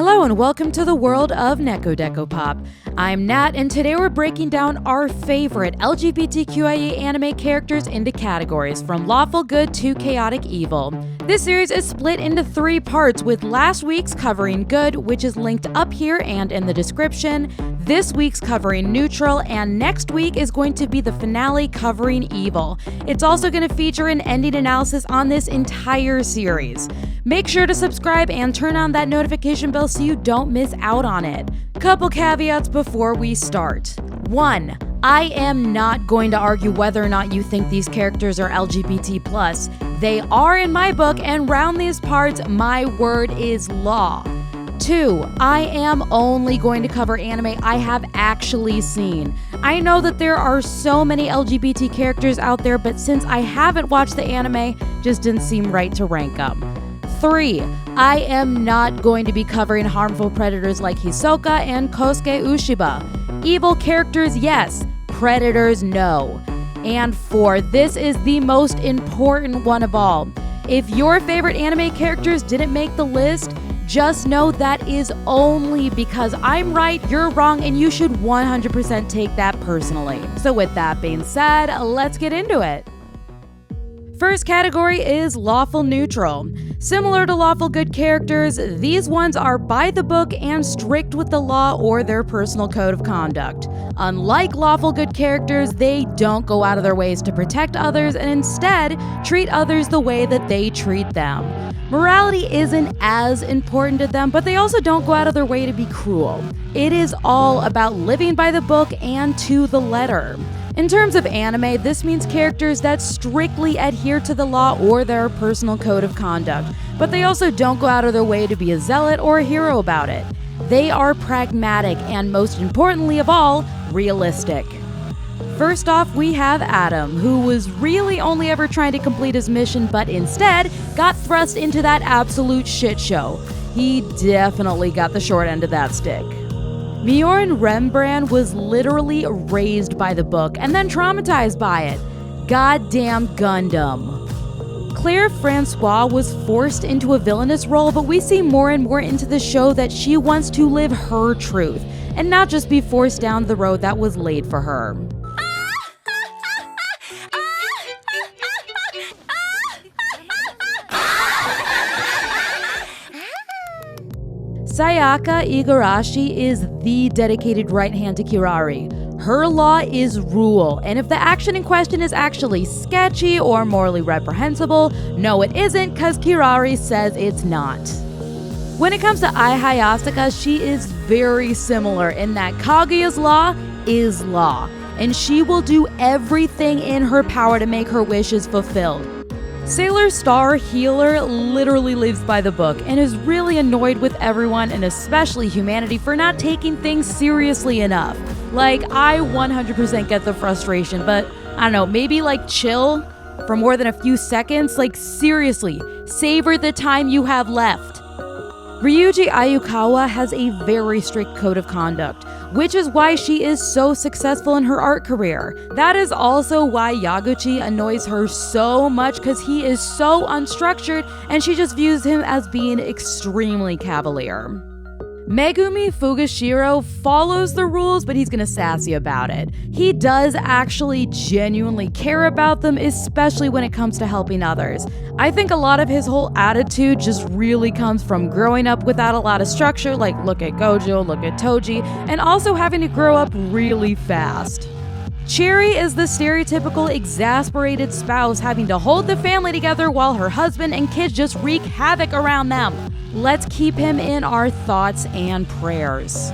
Hello and welcome to the world of Neko Deco Pop. I'm Nat, and today we're breaking down our favorite LGBTQIA anime characters into categories, from lawful good to chaotic evil. This series is split into 3 parts, with last week's covering good, which is linked up here and in the description, this week's covering neutral, and next week is going to be the finale covering evil. It's also going to feature an ending analysis on this entire series. Make sure to subscribe and turn on that notification bell so you don't miss out on it. Couple caveats before we start. 1. I am not going to argue whether or not you think these characters are LGBT+. They are in my book, and round these parts, my word is law. 2. I am only going to cover anime I have actually seen. I know that there are so many LGBT characters out there, but since I haven't watched the anime, just didn't seem right to rank them. 3. I am not going to be covering harmful predators like Hisoka and Kosuke Uchiba. Evil characters, yes. Predators, no. And 4. This is the most important one of all. If your favorite anime characters didn't make the list, just know that is only because I'm right, you're wrong, and you should 100% take that personally. So with that being said, let's get into it. First category is Lawful Neutral. Similar to Lawful Good characters, these ones are by the book and strict with the law or their personal code of conduct. Unlike Lawful Good characters, they don't go out of their ways to protect others and instead treat others the way that they treat them. Morality isn't as important to them, but they also don't go out of their way to be cruel. It is all about living by the book and to the letter. In terms of anime, this means characters that strictly adhere to the law or their personal code of conduct, but they also don't go out of their way to be a zealot or a hero about it. They are pragmatic and, most importantly of all, realistic. First off, we have Adam, who was really only ever trying to complete his mission, but instead got thrust into that absolute shit show. He definitely got the short end of that stick. Mjorn Rembrandt was literally raised by the book and then traumatized by it. Goddamn Gundam. Claire Francois was forced into a villainous role, but we see more and more into the show that she wants to live her truth and not just be forced down the road that was laid for her. Sayaka Igarashi is the dedicated right hand to Kirari. Her law is rule, and if the action in question is actually sketchy or morally reprehensible, no it isn't, cause Kirari says it's not. When it comes to Ai Hayasaka, she is very similar in that Kaguya's law is law, and she will do everything in her power to make her wishes fulfilled. Sailor Star Healer literally lives by the book and is really annoyed with everyone and especially humanity for not taking things seriously enough. Like, I 100% get the frustration, but I don't know, maybe like chill for more than a few seconds? Like, seriously, savor the time you have left. Ryuji Ayukawa has a very strict code of conduct, which is why she is so successful in her art career. That is also why Yaguchi annoys her so much, because he is so unstructured and she just views him as being extremely cavalier. Megumi Fugashiro follows the rules, but he's gonna sassy about it. He does actually genuinely care about them, especially when it comes to helping others. I think a lot of his whole attitude just really comes from growing up without a lot of structure, like look at Gojo, look at Toji, and also having to grow up really fast. Cherry is the stereotypical exasperated spouse having to hold the family together while her husband and kids just wreak havoc around them. Let's keep him in our thoughts and prayers.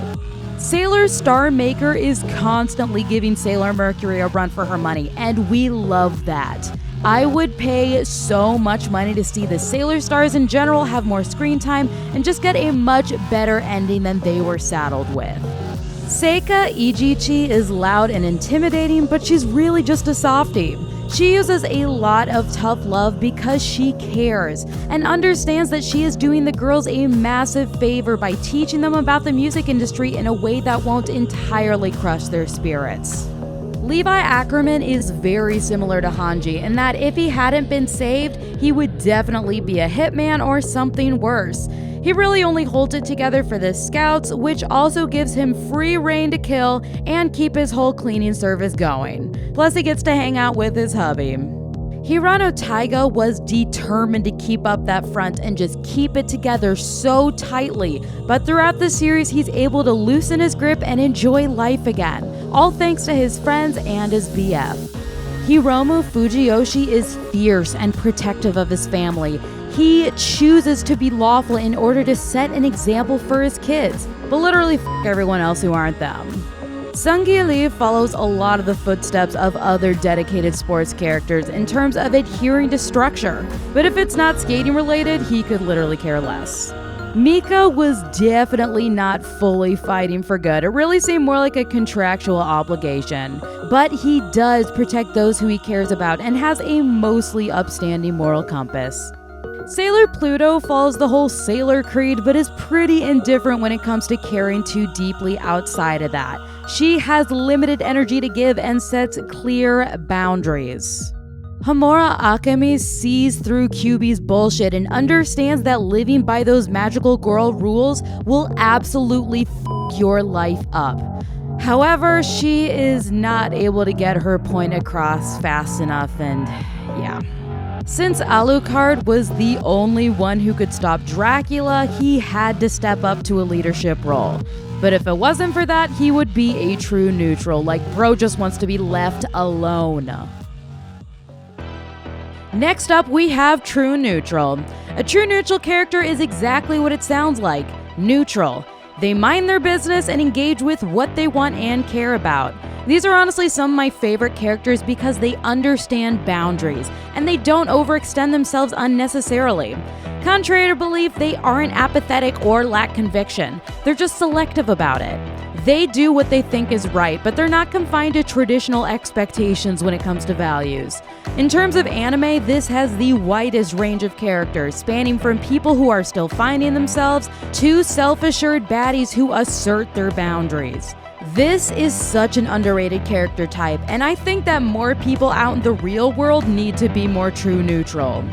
Sailor Star Maker is constantly giving Sailor Mercury a run for her money, and we love that. I would pay so much money to see the Sailor Stars in general have more screen time and just get a much better ending than they were saddled with. Seika Ijichi is loud and intimidating, but she's really just a softie. She uses a lot of tough love because she cares and understands that she is doing the girls a massive favor by teaching them about the music industry in a way that won't entirely crush their spirits. Levi Ackerman is very similar to Hanji in that if he hadn't been saved, he would definitely be a hitman or something worse. He really only holds it together for the scouts, which also gives him free reign to kill and keep his whole cleaning service going. Plus he gets to hang out with his hubby. Hirano Taiga was determined to keep up that front and just keep it together so tightly, but throughout the series he's able to loosen his grip and enjoy life again, all thanks to his friends and his BF. Hiromu Fujiyoshi is fierce and protective of his family. He chooses to be lawful in order to set an example for his kids, but literally f*** everyone else who aren't them. Sung-gi Lee follows a lot of the footsteps of other dedicated sports characters in terms of adhering to structure, but if it's not skating related, he could literally care less. Mika was definitely not fully fighting for good. It really seemed more like a contractual obligation, but he does protect those who he cares about and has a mostly upstanding moral compass. Sailor Pluto follows the whole sailor creed, but is pretty indifferent when it comes to caring too deeply outside of that. She has limited energy to give and sets clear boundaries. Homura Akemi sees through Kyuubi's bullshit and understands that living by those magical girl rules will absolutely f*** your life up. However, she is not able to get her point across fast enough, and yeah. Since Alucard was the only one who could stop Dracula, he had to step up to a leadership role. But if it wasn't for that, he would be a true neutral, like bro just wants to be left alone. Next up, we have True Neutral. A true neutral character is exactly what it sounds like, neutral. They mind their business and engage with what they want and care about. These are honestly some of my favorite characters because they understand boundaries, and they don't overextend themselves unnecessarily. Contrary to belief, they aren't apathetic or lack conviction. They're just selective about it. They do what they think is right, but they're not confined to traditional expectations when it comes to values. In terms of anime, this has the widest range of characters, spanning from people who are still finding themselves to self-assured baddies who assert their boundaries. This is such an underrated character type, and I think that more people out in the real world need to be more true neutral.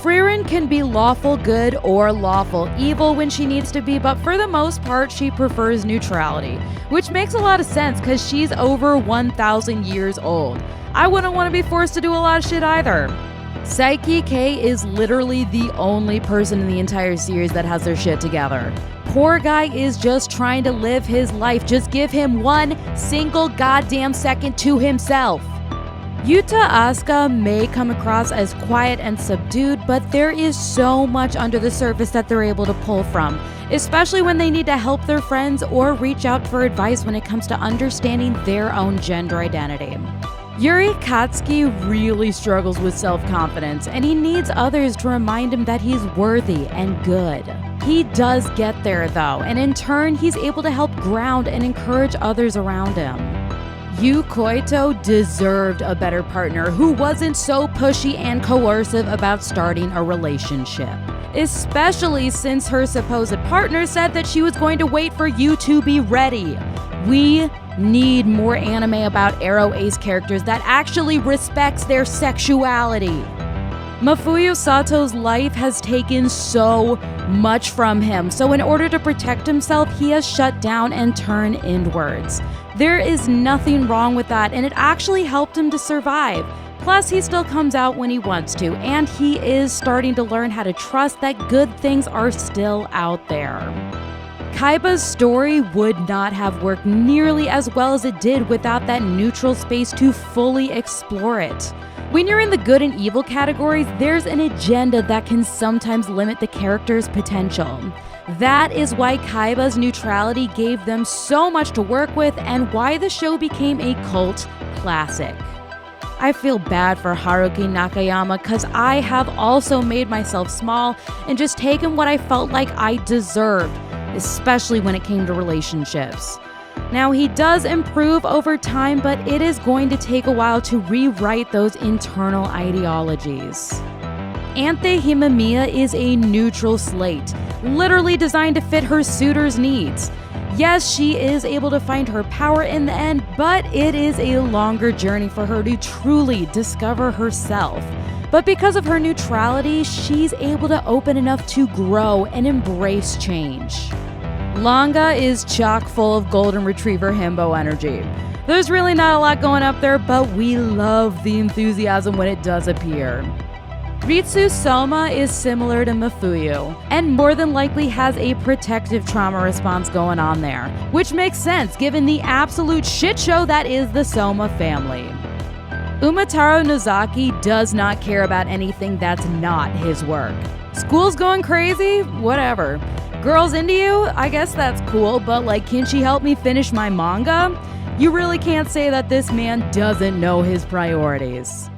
Frieren can be lawful good or lawful evil when she needs to be, but for the most part, she prefers neutrality, which makes a lot of sense because she's over 1,000 years old. I wouldn't want to be forced to do a lot of shit either. Saiki K is literally the only person in the entire series that has their shit together. Poor guy is just trying to live his life. Just give him one single goddamn second to himself. Yuta Asuka may come across as quiet and subdued, but there is so much under the surface that they're able to pull from, especially when they need to help their friends or reach out for advice when it comes to understanding their own gender identity. Yuri Katsuki really struggles with self-confidence, and he needs others to remind him that he's worthy and good. He does get there though, and in turn, he's able to help ground and encourage others around him. Yu Koito deserved a better partner who wasn't so pushy and coercive about starting a relationship, especially since her supposed partner said that she was going to wait for Yu to be ready. We need more anime about Aro Ace characters that actually respects their sexuality. Mafuyu Sato's life has taken so much from him, so in order to protect himself, he has shut down and turned inwards. There is nothing wrong with that, and it actually helped him to survive. Plus, he still comes out when he wants to, and he is starting to learn how to trust that good things are still out there. Kaiba's story would not have worked nearly as well as it did without that neutral space to fully explore it. When you're in the good and evil categories, there's an agenda that can sometimes limit the character's potential. That is why Kaiba's neutrality gave them so much to work with and why the show became a cult classic. I feel bad for Haruki Nakayama because I have also made myself small and just taken what I felt like I deserved, especially when it came to relationships. Now, he does improve over time, but it is going to take a while to rewrite those internal ideologies. Anthe Himamiya is a neutral slate, literally designed to fit her suitor's needs. Yes, she is able to find her power in the end, but it is a longer journey for her to truly discover herself. But because of her neutrality, she's able to open enough to grow and embrace change. Manga is chock full of golden retriever himbo energy. There's really not a lot going up there, but we love the enthusiasm when it does appear. Ritsu Soma is similar to Mafuyu, and more than likely has a protective trauma response going on there, which makes sense given the absolute shit show that is the Soma family. Umataro Nozaki does not care about anything that's not his work. School's going crazy? Whatever. Girls into you? I guess that's cool, but like, can she help me finish my manga? You really can't say that this man doesn't know his priorities.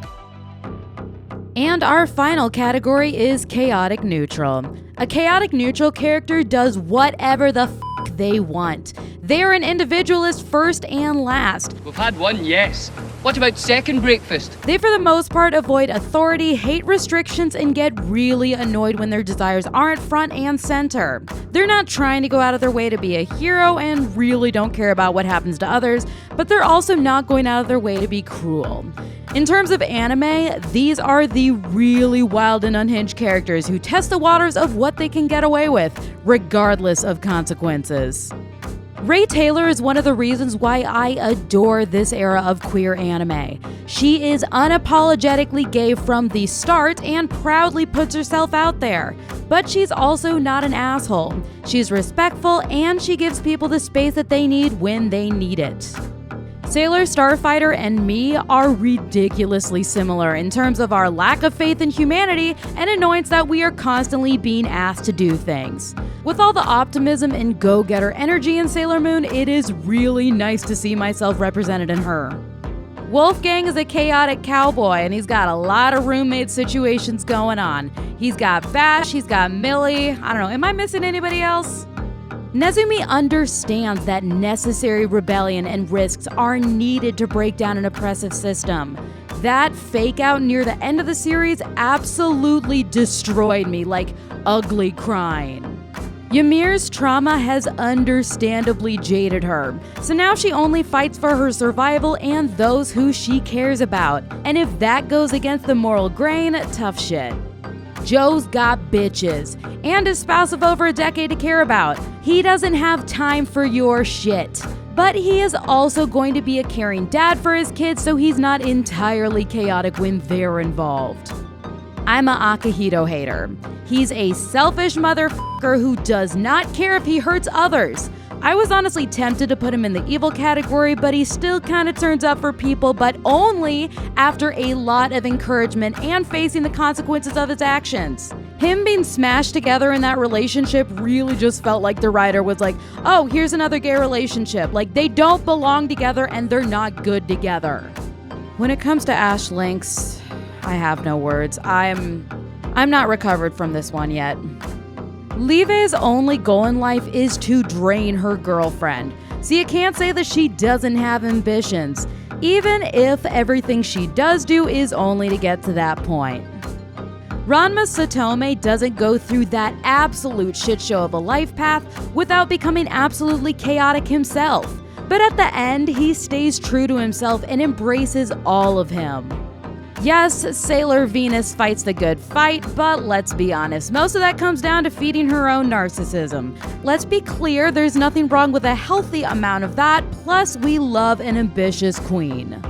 And our final category is chaotic neutral. A chaotic neutral character does whatever the f*** they want. They're an individualist first and last. We've had one, yes. What about second breakfast? They for the most part avoid authority, hate restrictions, and get really annoyed when their desires aren't front and center. They're not trying to go out of their way to be a hero and really don't care about what happens to others, but they're also not going out of their way to be cruel. In terms of anime, these are the really wild and unhinged characters who test the waters of what they can get away with, regardless of consequences. Ray Taylor is one of the reasons why I adore this era of queer anime. She is unapologetically gay from the start and proudly puts herself out there. But she's also not an asshole. She's respectful and she gives people the space that they need when they need it. Sailor Starfighter and me are ridiculously similar in terms of our lack of faith in humanity and annoyance that we are constantly being asked to do things. With all the optimism and go-getter energy in Sailor Moon, it is really nice to see myself represented in her. Wolfgang is a chaotic cowboy and he's got a lot of roommate situations going on. He's got Bash, he's got Millie, I don't know, am I missing anybody else? Nezumi understands that necessary rebellion and risks are needed to break down an oppressive system. That fake out near the end of the series absolutely destroyed me, like ugly crying. Ymir's trauma has understandably jaded her, so now she only fights for her survival and those who she cares about. And if that goes against the moral grain, tough shit. Joe's got bitches, and his spouse of over a decade to care about. He doesn't have time for your shit. But he is also going to be a caring dad for his kids, so he's not entirely chaotic when they're involved. I'm a Akihito hater. He's a selfish motherfucker who does not care if he hurts others. I was honestly tempted to put him in the evil category, but he still kind of turns up for people, but only after a lot of encouragement and facing the consequences of his actions. Him being smashed together in that relationship really just felt like the writer was like, oh, here's another gay relationship. Like, they don't belong together and they're not good together. When it comes to Ash Lynx, I have no words. I'm not recovered from this one yet. Live's only goal in life is to drain her girlfriend. So you can't say that she doesn't have ambitions, even if everything she does do is only to get to that point. Ranma Satome doesn't go through that absolute shitshow of a life path without becoming absolutely chaotic himself. But at the end, he stays true to himself and embraces all of him. Yes, Sailor Venus fights the good fight, but let's be honest, most of that comes down to feeding her own narcissism. Let's be clear, there's nothing wrong with a healthy amount of that, plus we love an ambitious queen.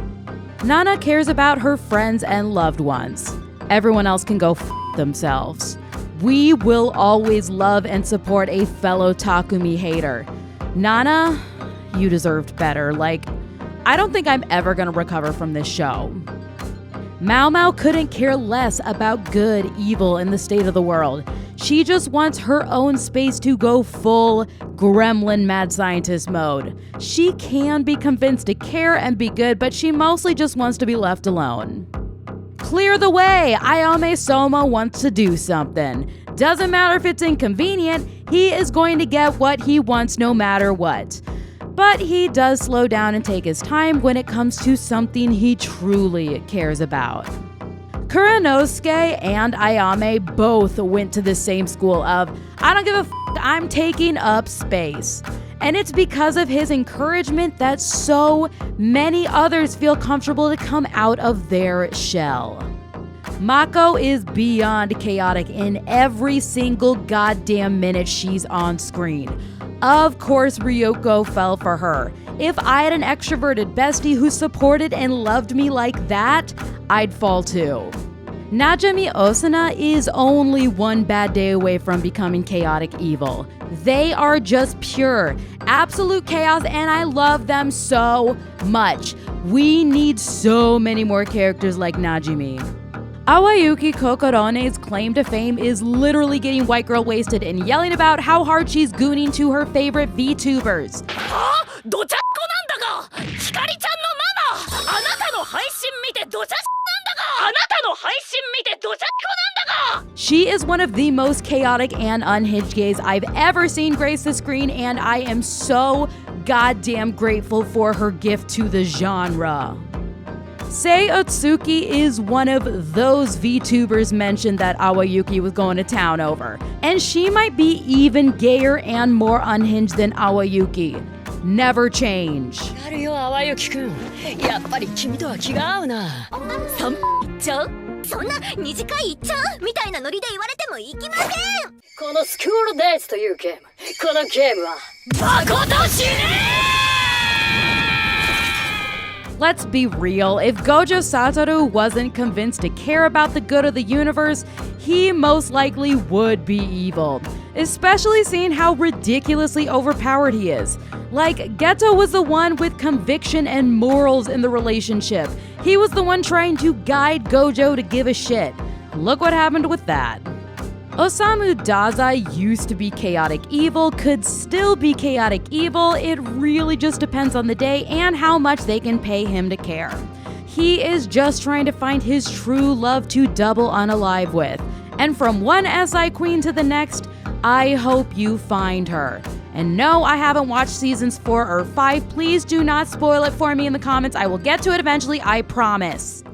Nana cares about her friends and loved ones. Everyone else can go f*** themselves. We will always love and support a fellow Takumi hater. Nana, you deserved better. Like, I don't think I'm ever gonna recover from this show. Mao Mao couldn't care less about good, evil, and the state of the world. She just wants her own space to go full gremlin mad scientist mode. She can be convinced to care and be good, but she mostly just wants to be left alone. Clear the way! Ayame Soma wants to do something. Doesn't matter if it's inconvenient, he is going to get what he wants no matter what. But he does slow down and take his time when it comes to something he truly cares about. Kuranosuke and Ayame both went to the same school of, I don't give a f***, I'm taking up space. And it's because of his encouragement that so many others feel comfortable to come out of their shell. Mako is beyond chaotic in every single goddamn minute she's on screen. Of course, Ryoko fell for her. If I had an extroverted bestie who supported and loved me like that, I'd fall too. Najimi Osuna is only one bad day away from becoming chaotic evil. They are just pure, absolute chaos, and I love them so much. We need so many more characters like Najimi. Awayuki Kokorone's claim to fame is literally getting white girl wasted and yelling about how hard she's gooning to her favorite VTubers. She is one of the most chaotic and unhinged gays I've ever seen grace the screen, and I am so goddamn grateful for her gift to the genre. Sei Otsuki is one of those VTubers mentioned that Awayuki was going to town over, and she might be even gayer and more unhinged than Awayuki. Never change. Let's be real, if Gojo Satoru wasn't convinced to care about the good of the universe, he most likely would be evil. Especially seeing how ridiculously overpowered he is. Like, Geto was the one with conviction and morals in the relationship. He was the one trying to guide Gojo to give a shit. Look what happened with that. Osamu Dazai used to be chaotic evil, could still be chaotic evil, it really just depends on the day and how much they can pay him to care. He is just trying to find his true love to double unalive with. And from one SI queen to the next, I hope you find her. And no, I haven't watched seasons 4 or 5, please do not spoil it for me in the comments, I will get to it eventually, I promise.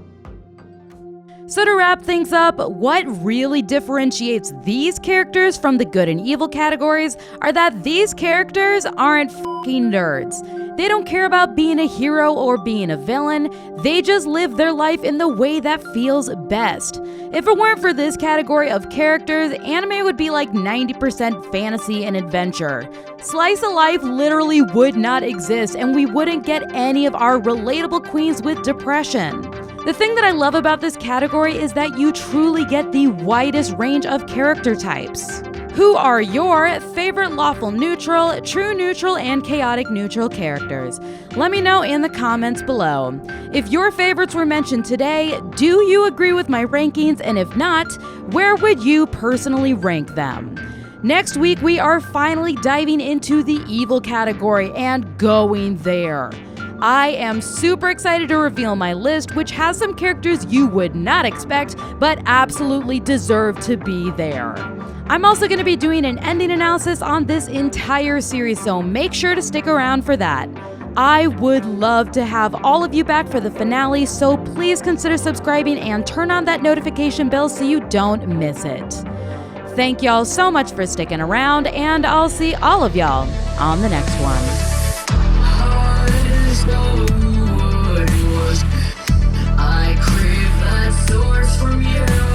So to wrap things up, what really differentiates these characters from the good and evil categories are that these characters aren't fucking nerds. They don't care about being a hero or being a villain, they just live their life in the way that feels best. If it weren't for this category of characters, anime would be like 90% fantasy and adventure. Slice of life literally would not exist, and we wouldn't get any of our relatable queens with depression. The thing that I love about this category is that you truly get the widest range of character types. Who are your favorite lawful neutral, true neutral, and chaotic neutral characters? Let me know in the comments below. If your favorites were mentioned today, do you agree with my rankings? And if not, where would you personally rank them? Next week, we are finally diving into the evil category and going there. I am super excited to reveal my list, which has some characters you would not expect, but absolutely deserve to be there. I'm also going to be doing an ending analysis on this entire series, so make sure to stick around for that. I would love to have all of you back for the finale, so please consider subscribing and turn on that notification bell so you don't miss it. Thank y'all so much for sticking around, and I'll see all of y'all on the next one. I crave that source from you.